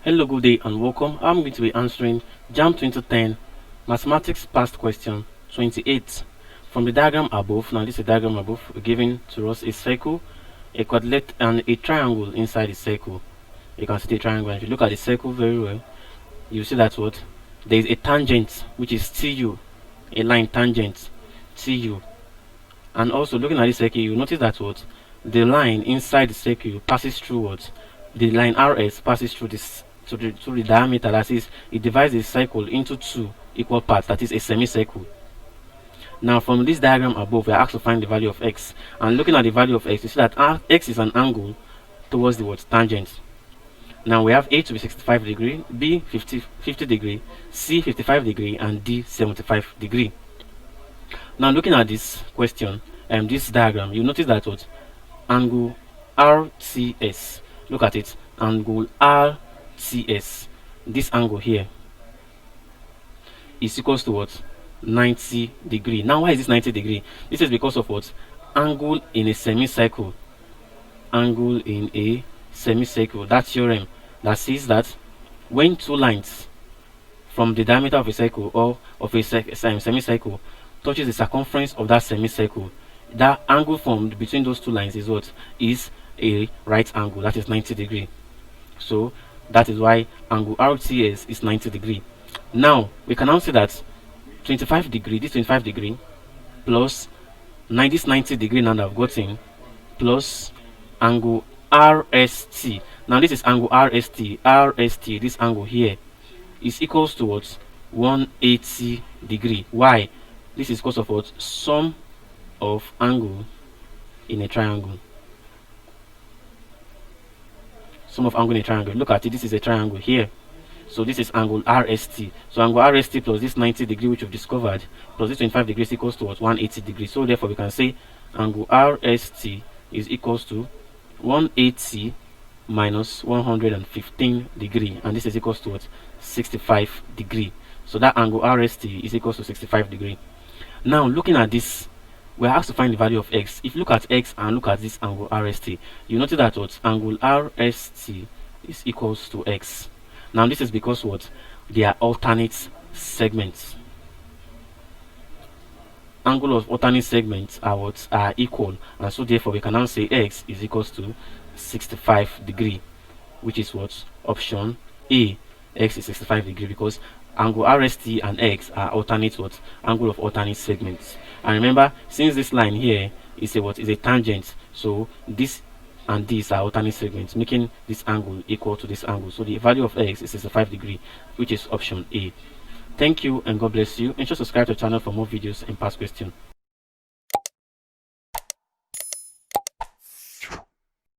Hello, good day and welcome. I'm going to be answering JAMB 2010 Mathematics Past Question 28. From the diagram above, now this is a diagram above, given to us a circle, a quadrilateral and a triangle inside the circle. You can see the triangle, and if you look at the circle very well, you see that what? There is a tangent, which is TU, a line tangent, TU. And also looking at the circle, you notice that what? The line inside the circle passes through what? The line RS passes through this through the diameter, that is, it divides the circle into two equal parts, that is a semicircle. Now from this diagram above, we are asked to find the value of x, and looking at the value of x, you see that x is an angle towards the what? Tangent. Now we have A to be 65 degree, B 50 degree, C 55 degree, and D 75 degree. Now looking at this question, this diagram, you notice that what? Angle RCS, look at it, angle RCS, this angle here is equals to what? 90 degree. Now why is this 90 degree? This is because of what? Angle in a semicircle. Angle in a semicircle. That theorem that says that when two lines from the diameter of a circle or of a semicircle touches the circumference of that semicircle, that angle formed between those two lines is what? Is a right angle, that is 90 degree. So that is why angle RCS is 90 degree. Now we can now say that 25 degree, this 25 degree plus this 90 degree now that I've gotten, plus angle RST. Now this is angle RST, this angle here is equals to what? 180 degree. Why? This is because of what? Sum of angle in a triangle. Sum of angle in a triangle. Look at it, this is a triangle here. So this is angle RST. So angle RST plus this 90 degree which we've discovered plus this 25 degrees equals to what? 180 degrees. So therefore we can say angle RST is equals to 180 minus 115 degree, and this is equals to what? 65 degree. So that angle RST is equals to 65 degree. Now looking at this, we're asked to find the value of x. If you look at x and look at this angle RST, you notice that what? Angle RST is equals to x. Now this is because what? They are alternate segments. Angle of alternate segments are what? Are equal, and so therefore we can now say x is equals to 65 degree, which is what? Option A. X is 65 degree because angle RST and x are alternate what? Angle of alternate segments. And remember, since this line here is a what? Is a tangent, so this and these are alternate segments, making this angle equal to this angle. So the value of x is 65 degree, which is option A. Thank you and God bless you. Ensure to subscribe to the channel for more videos and past questions.